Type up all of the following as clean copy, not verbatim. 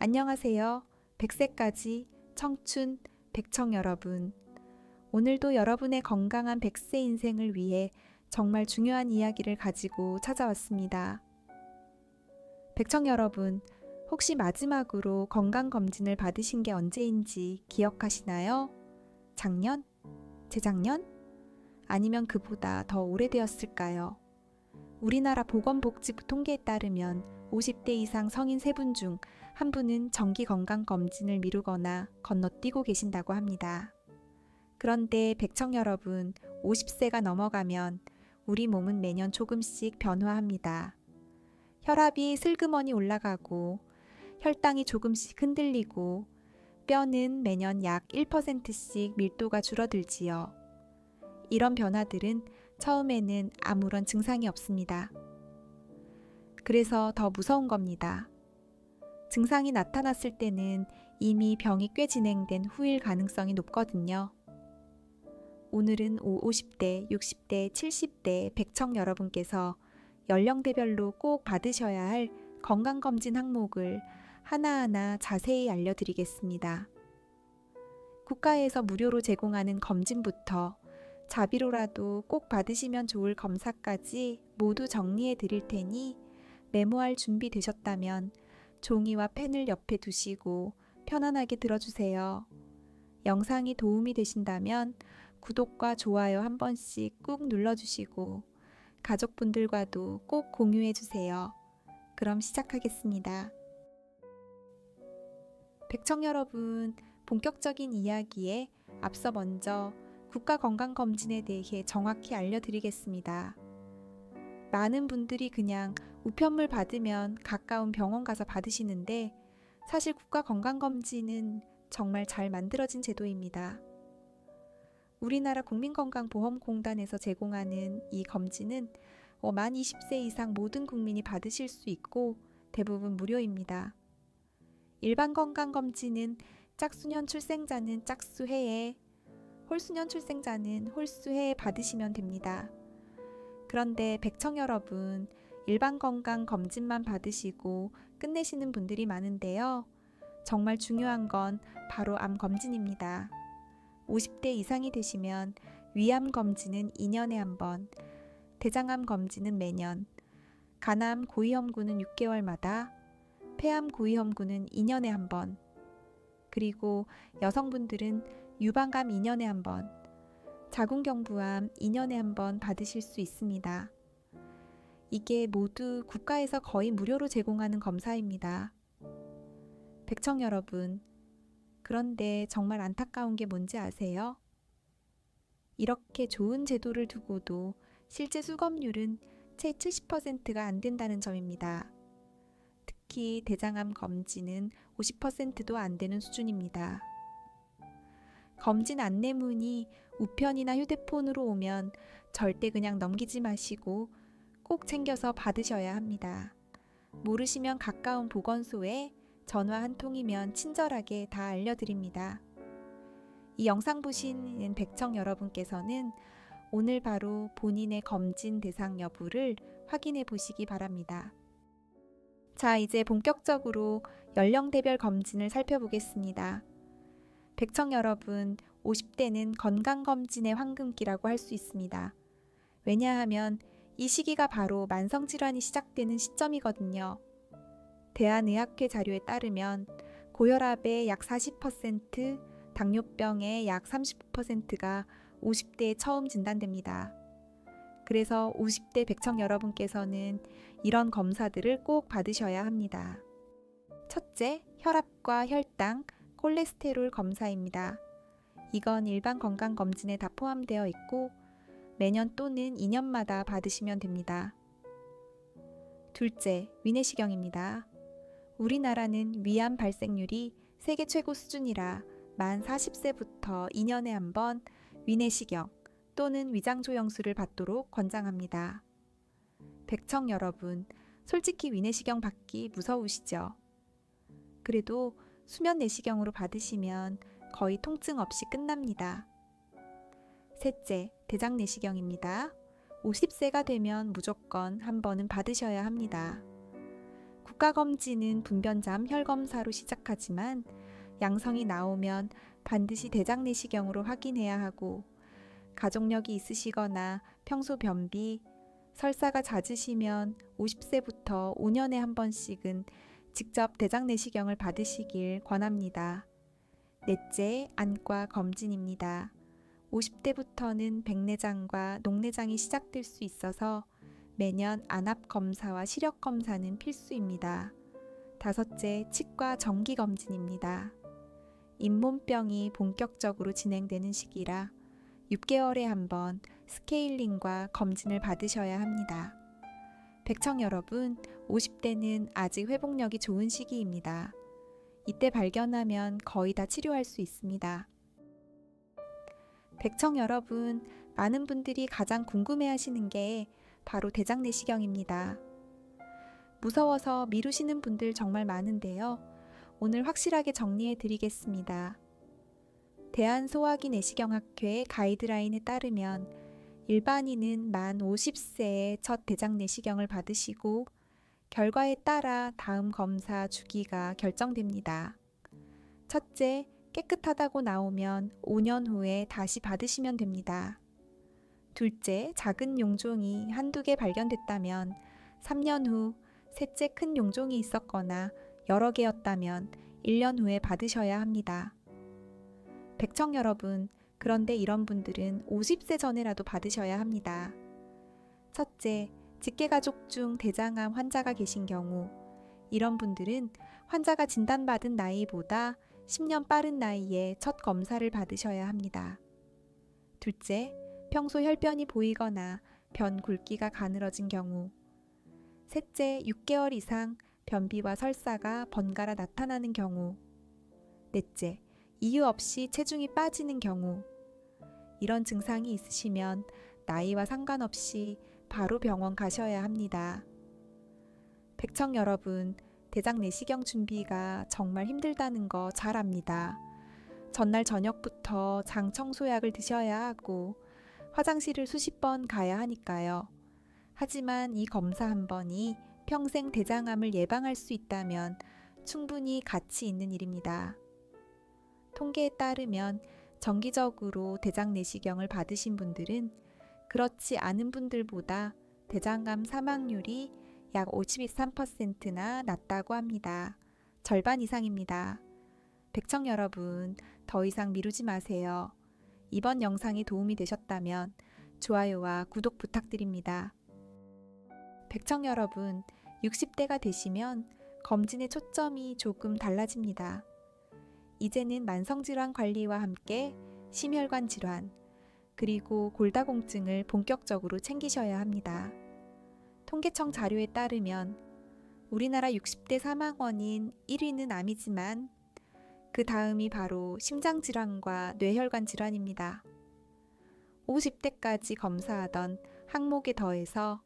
안녕하세요. 100세까지 청춘 백청 여러분. 오늘도 여러분의 건강한 100세 인생을 위해 정말 중요한 이야기를 가지고 찾아왔습니다. 백청 여러분, 혹시 마지막으로 건강검진을 받으신 게 언제인지 기억하시나요? 작년? 재작년? 아니면 그보다 더 오래되었을까요? 우리나라 보건복지부 통계에 따르면 50대 이상 성인 3분 중 한 분은 정기건강검진을 미루거나 건너뛰고 계신다고 합니다. 그런데 백청 여러분, 50세가 넘어가면 우리 몸은 매년 조금씩 변화합니다. 혈압이 슬그머니 올라가고 혈당이 조금씩 흔들리고 뼈는 매년 약 1%씩 밀도가 줄어들지요. 이런 변화들은 처음에는 아무런 증상이 없습니다. 그래서 더 무서운 겁니다. 증상이 나타났을 때는 이미 병이 꽤 진행된 후일 가능성이 높거든요. 오늘은 50대, 60대, 70대 백청 여러분께서 연령대별로 꼭 받으셔야 할 건강검진 항목을 하나하나 자세히 알려드리겠습니다. 국가에서 무료로 제공하는 검진부터 자비로라도 꼭 받으시면 좋을 검사까지 모두 정리해 드릴 테니 메모할 준비 되셨다면 종이와 펜을 옆에 두시고 편안하게 들어주세요. 영상이 도움이 되신다면 구독과 좋아요 한 번씩 꾹 눌러주시고 가족분들과도 꼭 공유해주세요. 그럼 시작하겠습니다. 백청 여러분, 본격적인 이야기에 앞서 먼저 국가건강검진에 대해 정확히 알려드리겠습니다. 많은 분들이 그냥 우편물 받으면 가까운 병원 가서 받으시는데 사실 국가건강검진은 정말 잘 만들어진 제도입니다. 우리나라 국민건강보험공단에서 제공하는 이 검진은 만 20세 이상 모든 국민이 받으실 수 있고 대부분 무료입니다. 일반 건강검진은 짝수년 출생자는 짝수해에, 홀수년 출생자는 홀수해에 받으시면 됩니다. 그런데 백청 여러분, 일반 건강 검진만 받으시고 끝내시는 분들이 많은데요. 정말 중요한 건 바로 암 검진입니다. 50대 이상이 되시면 위암 검진은 2년에 한 번, 대장암 검진은 매년, 간암 고위험군은 6개월마다, 폐암 고위험군은 2년에 한 번, 그리고 여성분들은 유방암 2년에 한 번, 자궁경부암 2년에 한 번 받으실 수 있습니다. 이게 모두 국가에서 거의 무료로 제공하는 검사입니다. 백청 여러분, 그런데 정말 안타까운 게 뭔지 아세요? 이렇게 좋은 제도를 두고도 실제 수검률은 채 70%가 안 된다는 점입니다. 특히 대장암 검진은 50%도 안 되는 수준입니다. 검진 안내문이 우편이나 휴대폰으로 오면 절대 그냥 넘기지 마시고 꼭 챙겨서 받으셔야 합니다. 모르시면 가까운 보건소에 전화 한 통이면 친절하게 다 알려드립니다. 이 영상 보시는 백청 여러분께서는 오늘 바로 본인의 검진 대상 여부를 확인해 보시기 바랍니다. 자, 이제 본격적으로 연령대별 검진을 살펴보겠습니다. 백청 여러분, 50대는 건강검진의 황금기라고 할 수 있습니다. 왜냐하면 이 시기가 바로 만성질환이 시작되는 시점이거든요. 대한의학회 자료에 따르면 고혈압의 약 40%, 당뇨병의 약 39%가 50대에 처음 진단됩니다. 그래서 50대 백청 여러분께서는 이런 검사들을 꼭 받으셔야 합니다. 첫째, 혈압과 혈당, 콜레스테롤 검사입니다. 이건 일반 건강검진에 다 포함되어 있고 매년 또는 2년마다 받으시면 됩니다. 둘째, 위내시경입니다. 우리나라는 위암 발생률이 세계 최고 수준이라 만 40세부터 2년에 한 번 위내시경 또는 위장조영술을 받도록 권장합니다. 백청 여러분, 솔직히 위내시경 받기 무서우시죠? 그래도 수면 내시경으로 받으시면 거의 통증 없이 끝납니다. 셋째, 대장 내시경입니다. 50세가 되면 무조건 한 번은 받으셔야 합니다. 국가검진은 분변잠 혈검사로 시작하지만 양성이 나오면 반드시 대장 내시경으로 확인해야 하고, 가족력이 있으시거나 평소 변비, 설사가 잦으시면 50세부터 5년에 한 번씩은 직접 대장 내시경을 받으시길 권합니다. 넷째, 안과 검진입니다. 50대부터는 백내장과 녹내장이 시작될 수 있어서 매년 안압 검사와 시력 검사는 필수입니다. 다섯째, 치과 정기 검진입니다. 잇몸병이 본격적으로 진행되는 시기라 6개월에 한 번 스케일링과 검진을 받으셔야 합니다. 백청 여러분, 50대는 아직 회복력이 좋은 시기입니다. 이때 발견하면 거의 다 치료할 수 있습니다. 백청 여러분, 많은 분들이 가장 궁금해하시는 게 바로 대장 내시경입니다. 무서워서 미루시는 분들 정말 많은데요. 오늘 확실하게 정리해 드리겠습니다. 대한소화기 내시경학회 가이드라인에 따르면 일반인은 만 50세에 첫 대장 내시경을 받으시고 결과에 따라 다음 검사 주기가 결정됩니다. 첫째, 깨끗하다고 나오면 5년 후에 다시 받으시면 됩니다. 둘째, 작은 용종이 한두 개 발견됐다면 3년 후, 셋째 큰 용종이 있었거나 여러 개였다면 1년 후에 받으셔야 합니다. 백청 여러분, 그런데 이런 분들은 50세 전에라도 받으셔야 합니다. 첫째, 직계가족 중 대장암 환자가 계신 경우, 이런 분들은 환자가 진단받은 나이보다 10년 빠른 나이에 첫 검사를 받으셔야 합니다. 둘째, 평소 혈변이 보이거나 변 굵기가 가늘어진 경우, 셋째, 6개월 이상 변비와 설사가 번갈아 나타나는 경우, 넷째, 이유 없이 체중이 빠지는 경우, 이런 증상이 있으시면 나이와 상관없이 바로 병원 가셔야 합니다. 백청 여러분, 대장 내시경 준비가 정말 힘들다는 거 잘 압니다. 전날 저녁부터 장 청소약을 드셔야 하고 화장실을 수십 번 가야 하니까요. 하지만 이 검사 한 번이 평생 대장암을 예방할 수 있다면 충분히 가치 있는 일입니다. 통계에 따르면 정기적으로 대장 내시경을 받으신 분들은 그렇지 않은 분들보다 대장암 사망률이 약 53%나 낮다고 합니다. 절반 이상입니다. 백청 여러분, 더 이상 미루지 마세요. 이번 영상이 도움이 되셨다면 좋아요와 구독 부탁드립니다. 백청 여러분, 60대가 되시면 검진의 초점이 조금 달라집니다. 이제는 만성질환 관리와 함께 심혈관 질환, 그리고 골다공증을 본격적으로 챙기셔야 합니다. 통계청 자료에 따르면 우리나라 60대 사망 원인 1위는 암이지만 그 다음이 바로 심장질환과 뇌혈관 질환입니다. 50대까지 검사하던 항목에 더해서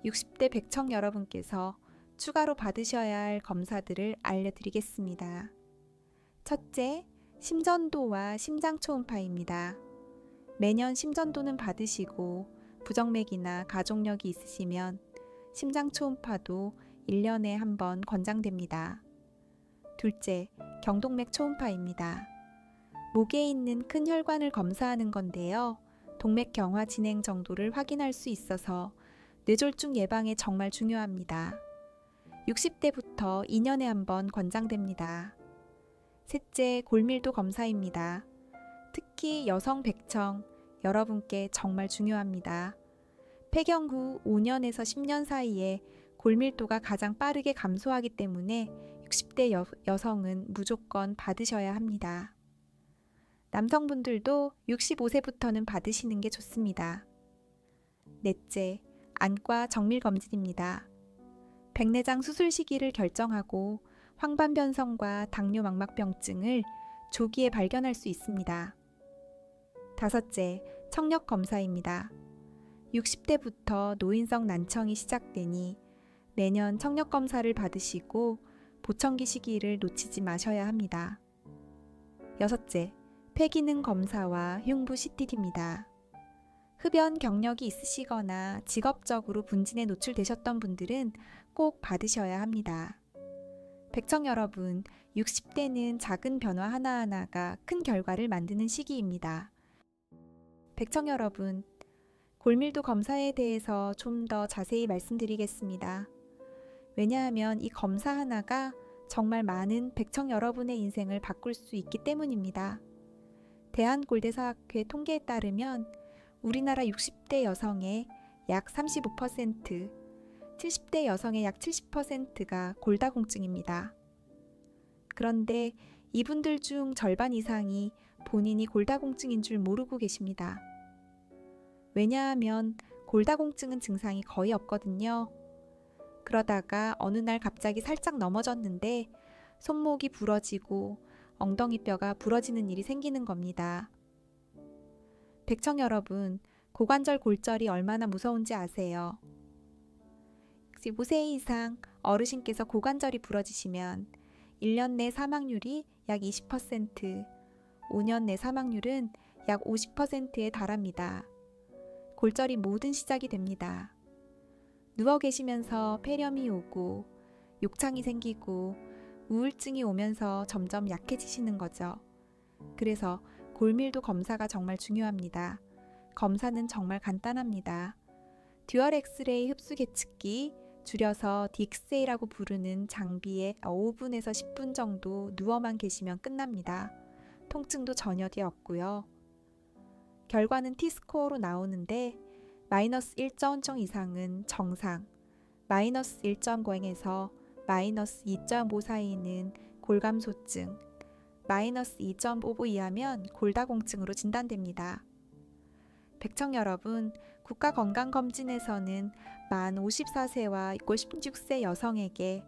60대 백청 여러분께서 추가로 받으셔야 할 검사들을 알려드리겠습니다. 첫째, 심전도와 심장초음파입니다. 매년 심전도는 받으시고 부정맥이나 가족력이 있으시면 심장초음파도 1년에 한 번 권장됩니다. 둘째, 경동맥 초음파입니다. 목에 있는 큰 혈관을 검사하는 건데요. 동맥 경화 진행 정도를 확인할 수 있어서 뇌졸중 예방에 정말 중요합니다. 60대부터 2년에 한 번 권장됩니다. 셋째, 골밀도 검사입니다. 특히 여성 백청, 여러분께 정말 중요합니다. 폐경 후 5년에서 10년 사이에 골밀도가 가장 빠르게 감소하기 때문에 60대 여성은 무조건 받으셔야 합니다. 남성분들도 65세부터는 받으시는 게 좋습니다. 넷째, 안과 정밀검진입니다. 백내장 수술 시기를 결정하고 황반변성과 당뇨망막병증을 조기에 발견할 수 있습니다. 다섯째, 청력검사입니다. 60대부터 노인성 난청이 시작되니 매년 청력검사를 받으시고 보청기 시기를 놓치지 마셔야 합니다. 여섯째, 폐기능 검사와 흉부 CTD입니다. 흡연 경력이 있으시거나 직업적으로 분진에 노출되셨던 분들은 꼭 받으셔야 합니다. 백청 여러분, 60대는 작은 변화 하나하나가 큰 결과를 만드는 시기입니다. 백청 여러분, 골밀도 검사에 대해서 좀 더 자세히 말씀드리겠습니다. 왜냐하면 이 검사 하나가 정말 많은 백청 여러분의 인생을 바꿀 수 있기 때문입니다. 대한골대사학회 통계에 따르면 우리나라 60대 여성의 약 35%, 70대 여성의 약 70%가 골다공증입니다. 그런데 이분들 중 절반 이상이 본인이 골다공증인 줄 모르고 계십니다. 왜냐하면 골다공증은 증상이 거의 없거든요. 그러다가 어느 날 갑자기 살짝 넘어졌는데 손목이 부러지고 엉덩이뼈가 부러지는 일이 생기는 겁니다. 백청 여러분, 고관절 골절이 얼마나 무서운지 아세요? 65세 이상 어르신께서 고관절이 부러지시면 1년 내 사망률이 약 20%, 5년 내 사망률은 약 50%에 달합니다. 골절이 모든 시작이 됩니다. 누워 계시면서 폐렴이 오고 욕창이 생기고 우울증이 오면서 점점 약해지시는 거죠. 그래서 골밀도 검사가 정말 중요합니다. 검사는 정말 간단합니다. 듀얼 엑스레이 흡수 계측기, 줄여서 딕스레이라고 부르는 장비에 5분에서 10분 정도 누워만 계시면 끝납니다. 통증도 전혀 없고요. 결과는 T스코어로 나오는데 마이너스 1.0 이상은 정상, 마이너스 1.0에서 마이너스 2.5 사이는 골감소증, 마이너스 2.5 이하면 골다공증으로 진단됩니다. 백청 여러분, 국가건강검진에서는 만 54세와 56세 여성에게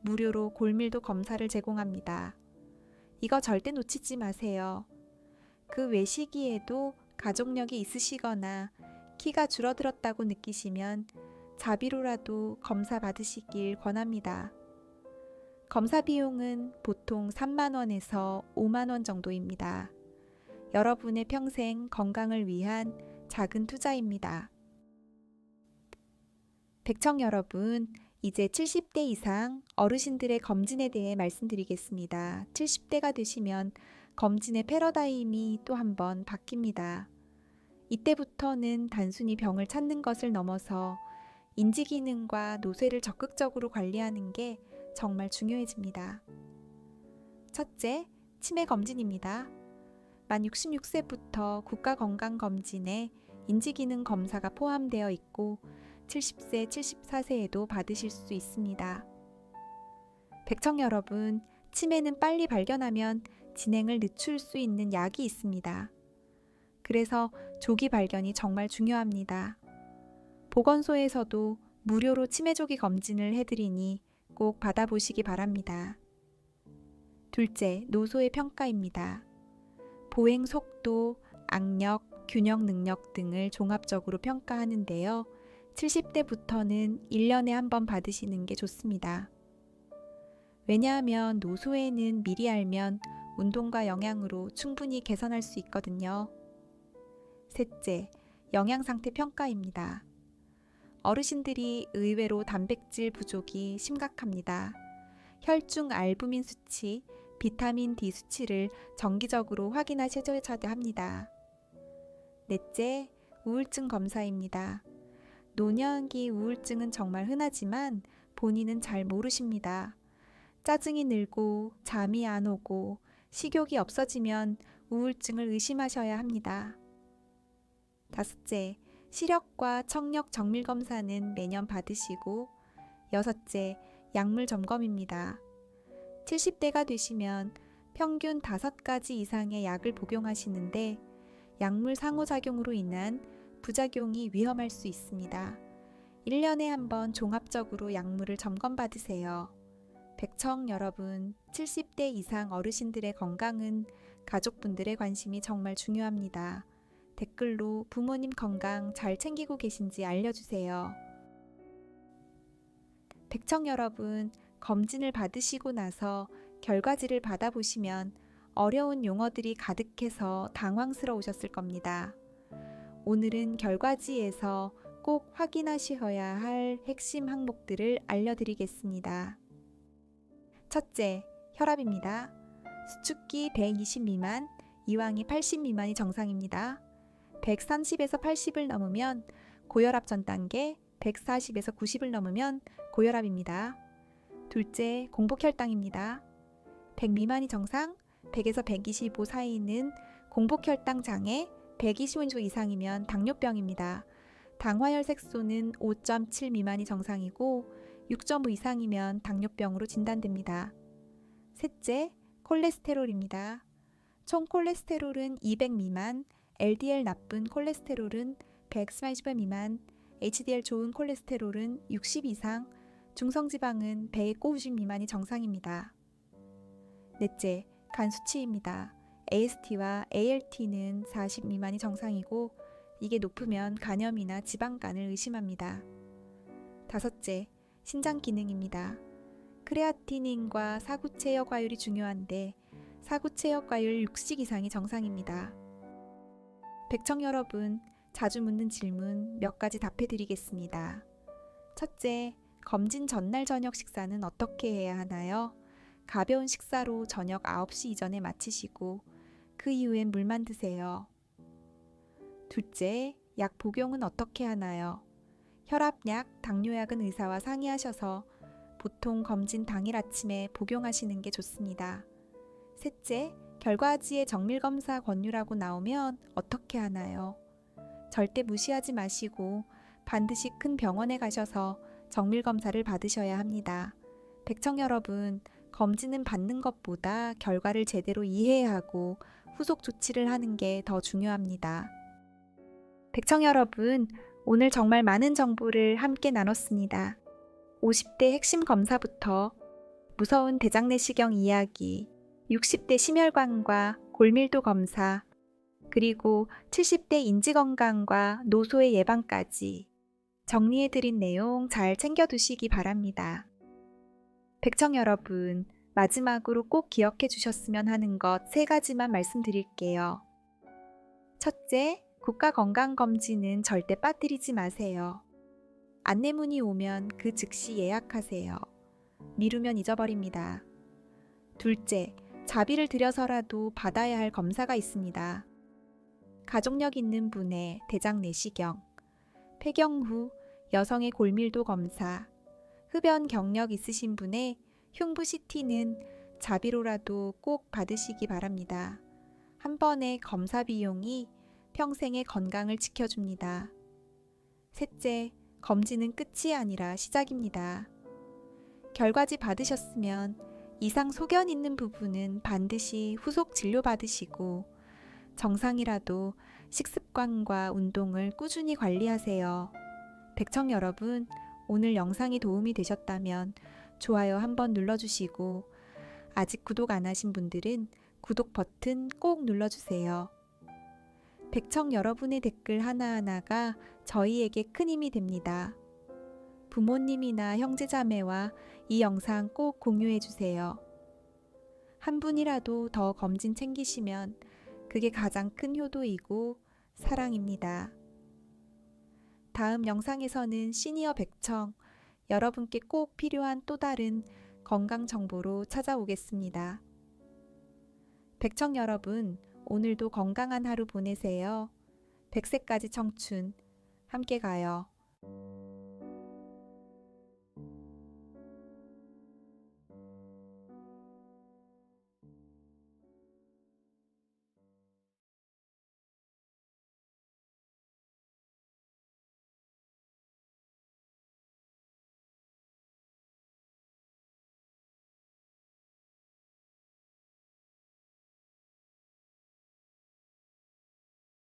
무료로 골밀도 검사를 제공합니다. 이거 절대 놓치지 마세요. 그 외 시기에도 가족력이 있으시거나 키가 줄어들었다고 느끼시면 자비로라도 검사 받으시길 권합니다. 검사 비용은 보통 3만 원에서 5만 원 정도입니다. 여러분의 평생 건강을 위한 작은 투자입니다. 백청 여러분, 이제 70대 이상 어르신들의 검진에 대해 말씀드리겠습니다. 70대가 되시면 검진의 패러다임이 또 한 번 바뀝니다. 이때부터는 단순히 병을 찾는 것을 넘어서 인지기능과 노쇠를 적극적으로 관리하는 게 정말 중요해집니다. 첫째, 치매 검진입니다. 만 66세부터 국가건강검진에 인지기능 검사가 포함되어 있고 70세, 74세에도 받으실 수 있습니다. 백청 여러분, 치매는 빨리 발견하면 진행을 늦출 수 있는 약이 있습니다. 그래서 조기 발견이 정말 중요합니다. 보건소에서도 무료로 치매 조기 검진을 해드리니 꼭 받아보시기 바랍니다. 둘째, 노소의 평가입니다. 보행 속도, 악력, 균형 능력 등을 종합적으로 평가하는데요. 70대부터는 1년에 한 번 받으시는 게 좋습니다. 왜냐하면 노소에는 미리 알면 운동과 영양으로 충분히 개선할 수 있거든요. 셋째, 영양상태 평가입니다. 어르신들이 의외로 단백질 부족이 심각합니다. 혈중 알부민 수치, 비타민 D 수치를 정기적으로 확인하셔야 합니다. 넷째, 우울증 검사입니다. 노년기 우울증은 정말 흔하지만 본인은 잘 모르십니다. 짜증이 늘고 잠이 안 오고 식욕이 없어지면 우울증을 의심하셔야 합니다. 다섯째, 시력과 청력 정밀 검사는 매년 받으시고, 여섯째, 약물 점검입니다. 70대가 되시면 평균 5가지 이상의 약을 복용하시는데 약물 상호작용으로 인한 부작용이 위험할 수 있습니다. 1년에 한 번 종합적으로 약물을 점검받으세요. 백청 여러분, 70대 이상 어르신들의 건강은 가족분들의 관심이 정말 중요합니다. 댓글로 부모님 건강 잘 챙기고 계신지 알려주세요. 백청 여러분, 검진을 받으시고 나서 결과지를 받아보시면 어려운 용어들이 가득해서 당황스러우셨을 겁니다. 오늘은 결과지에서 꼭 확인하셔야 할 핵심 항목들을 알려드리겠습니다. 첫째, 혈압입니다. 수축기 120 미만, 이왕이 80 미만이 정상입니다. 130에서 80을 넘으면 고혈압 전 단계, 140에서 90을 넘으면 고혈압입니다. 둘째, 공복혈당입니다. 100 미만이 정상, 100에서 125 사이는 공복혈당 장애, 125 이상이면 당뇨병입니다. 당화혈색소는 5.7 미만이 정상이고 6.5 이상이면 당뇨병으로 진단됩니다. 셋째, 콜레스테롤입니다. 총 콜레스테롤은 200 미만, LDL 나쁜 콜레스테롤은 130 미만, HDL 좋은 콜레스테롤은 60 이상, 중성지방은 150 미만이 정상입니다. 넷째, 간 수치입니다. AST와 ALT는 40 미만이 정상이고 이게 높으면 간염이나 지방간을 의심합니다. 다섯째, 신장 기능입니다. 크레아티닌과 사구체역 과율이 중요한데 사구체역 과율 60 이상이 정상입니다. 백청 여러분, 자주 묻는 질문 몇 가지 답해 드리겠습니다. 첫째, 검진 전날 저녁 식사는 어떻게 해야 하나요? 가벼운 식사로 저녁 9시 이전에 마치시고 그 이후엔 물만 드세요. 둘째, 약 복용은 어떻게 하나요? 혈압약, 당뇨약은 의사와 상의하셔서 보통 검진 당일 아침에 복용하시는 게 좋습니다. 셋째, 결과지에 정밀검사 권유라고 나오면 어떻게 하나요? 절대 무시하지 마시고 반드시 큰 병원에 가셔서 정밀검사를 받으셔야 합니다. 백청 여러분, 검진은 받는 것보다 결과를 제대로 이해하고 후속 조치를 하는 게 더 중요합니다. 백청 여러분, 오늘 정말 많은 정보를 함께 나눴습니다. 50대 핵심 검사부터 무서운 대장내시경 이야기, 60대 심혈관과 골밀도 검사, 그리고 70대 인지건강과 노소의 예방까지 정리해드린 내용 잘 챙겨두시기 바랍니다. 백청 여러분, 마지막으로 꼭 기억해 주셨으면 하는 것 3가지만 말씀드릴게요. 첫째, 국가건강검진은 절대 빠뜨리지 마세요. 안내문이 오면 그 즉시 예약하세요. 미루면 잊어버립니다. 둘째, 자비를 들여서라도 받아야 할 검사가 있습니다. 가족력 있는 분의 대장 내시경, 폐경 후 여성의 골밀도 검사, 흡연 경력 있으신 분의 흉부 CT는 자비로라도 꼭 받으시기 바랍니다. 한 번의 검사 비용이 평생의 건강을 지켜줍니다. 셋째, 검진은 끝이 아니라 시작입니다. 결과지 받으셨으면 이상 소견 있는 부분은 반드시 후속 진료 받으시고 정상이라도 식습관과 운동을 꾸준히 관리하세요. 백청 여러분, 오늘 영상이 도움이 되셨다면 좋아요 한번 눌러주시고 아직 구독 안 하신 분들은 구독 버튼 꼭 눌러주세요. 백청 여러분의 댓글 하나하나가 저희에게 큰 힘이 됩니다. 부모님이나 형제자매와 이 영상 꼭 공유해주세요. 한 분이라도 더 검진 챙기시면 그게 가장 큰 효도이고 사랑입니다. 다음 영상에서는 시니어 백청, 여러분께 꼭 필요한 또 다른 건강 정보로 찾아오겠습니다. 백청 여러분, 오늘도 건강한 하루 보내세요. 100세까지 청춘, 함께 가요.